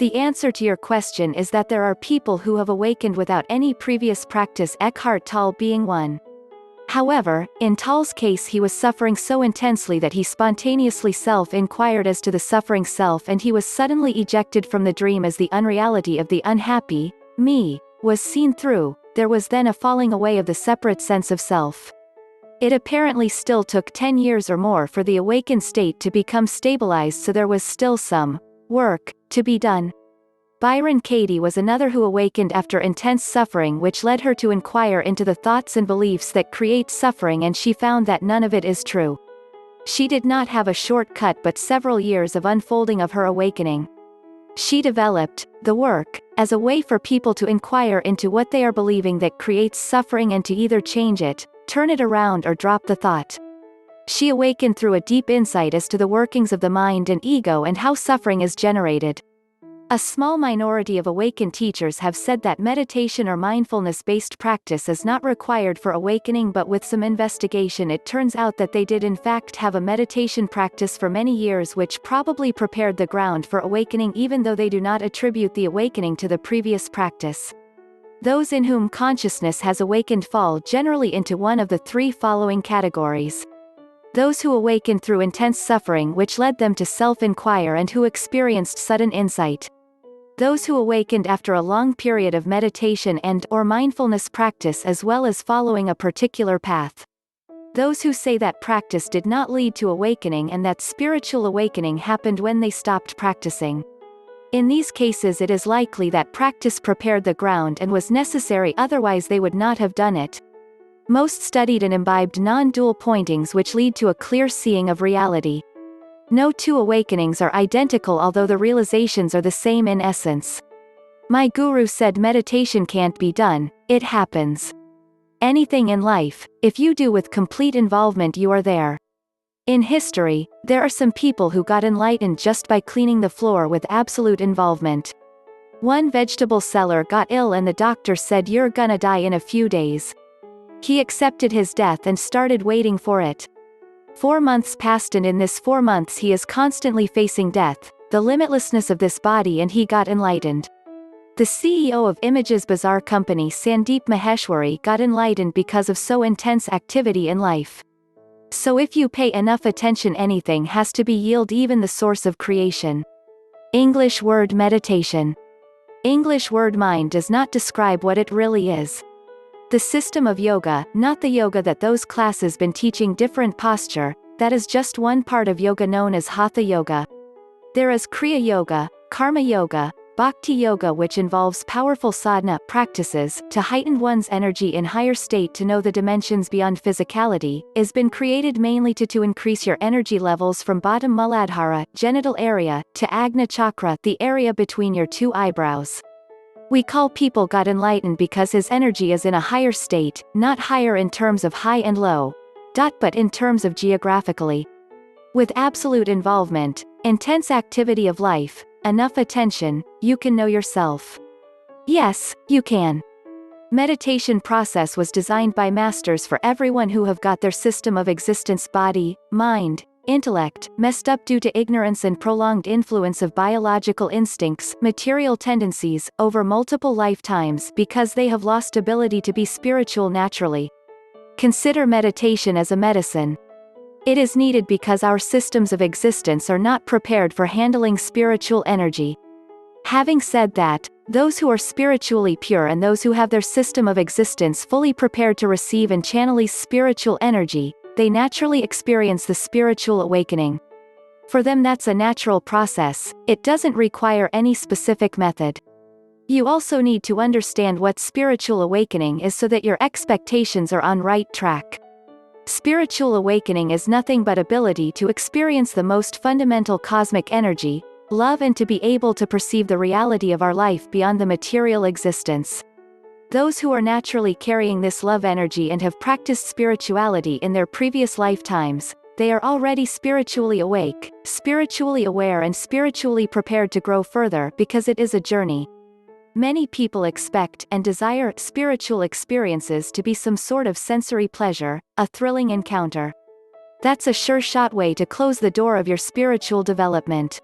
The answer to your question is that there are people who have awakened without any previous practice, Eckhart Tolle being one. However, in Tolle's case he was suffering so intensely that he spontaneously self-inquired as to the suffering self, and he was suddenly ejected from the dream as the unreality of the unhappy, me, was seen through. There was then a falling away of the separate sense of self. It apparently still took 10 years or more for the awakened state to become stabilized, so there was still some work to be done. Byron Katie was another who awakened after intense suffering, which led her to inquire into the thoughts and beliefs that create suffering, and she found that none of it is true. She did not have a shortcut but several years of unfolding of her awakening. She developed the work as a way for people to inquire into what they are believing that creates suffering and to either change it, turn it around, or drop the thought. She awakened through a deep insight as to the workings of the mind and ego and how suffering is generated. A small minority of awakened teachers have said that meditation or mindfulness-based practice is not required for awakening, but with some investigation it turns out that they did in fact have a meditation practice for many years, which probably prepared the ground for awakening, even though they do not attribute the awakening to the previous practice. Those in whom consciousness has awakened fall generally into one of the three following categories. Those who awakened through intense suffering which led them to self-inquire and who experienced sudden insight. Those who awakened after a long period of meditation and/or mindfulness practice as well as following a particular path. Those who say that practice did not lead to awakening and that spiritual awakening happened when they stopped practicing. In these cases it is likely that practice prepared the ground and was necessary, otherwise they would not have done it. Most studied and imbibed non-dual pointings which lead to a clear seeing of reality. No two awakenings are identical, although the realizations are the same in essence. My guru said meditation can't be done, it happens. Anything in life, if you do with complete involvement, you are there. In history, there are some people who got enlightened just by cleaning the floor with absolute involvement. One vegetable seller got ill and the doctor said, "You're gonna die in a few days." He accepted his death and started waiting for it. 4 months passed, and in this 4 months he is constantly facing death, the limitlessness of this body, and he got enlightened. The CEO of Images Bazaar company, Sandeep Maheshwari, got enlightened because of so intense activity in life. So if you pay enough attention, anything has to be yield, even the source of creation. English word meditation. English word mind does not describe what it really is. The system of yoga, not the yoga that those classes been teaching, different posture, that is just one part of yoga known as Hatha yoga. There is Kriya yoga, Karma yoga, Bhakti yoga, which involves powerful sadhana practices to heighten one's energy in higher state to know the dimensions beyond physicality, is been created mainly to increase your energy levels from bottom Muladhara, genital area, to Agna chakra, the area between your two eyebrows. We call people got enlightened because his energy is in a higher state, not higher in terms of high and low, but in terms of geographically. With absolute involvement, intense activity of life, enough attention, you can know yourself. Yes, you can. Meditation process was designed by masters for everyone who have got their system of existence, body, mind, intellect, messed up due to ignorance and prolonged influence of biological instincts, material tendencies, over multiple lifetimes, because they have lost ability to be spiritual naturally. Consider meditation as a medicine. It is needed because our systems of existence are not prepared for handling spiritual energy. Having said that, those who are spiritually pure and those who have their system of existence fully prepared to receive and channel spiritual energy, they naturally experience the spiritual awakening. For them that's a natural process, it doesn't require any specific method. You also need to understand what spiritual awakening is so that your expectations are on right track. Spiritual awakening is nothing but ability to experience the most fundamental cosmic energy, love, and to be able to perceive the reality of our life beyond the material existence. Those who are naturally carrying this love energy and have practiced spirituality in their previous lifetimes, they are already spiritually awake, spiritually aware, and spiritually prepared to grow further, because it is a journey. Many people expect and desire spiritual experiences to be some sort of sensory pleasure, a thrilling encounter. That's a sure shot way to close the door of your spiritual development.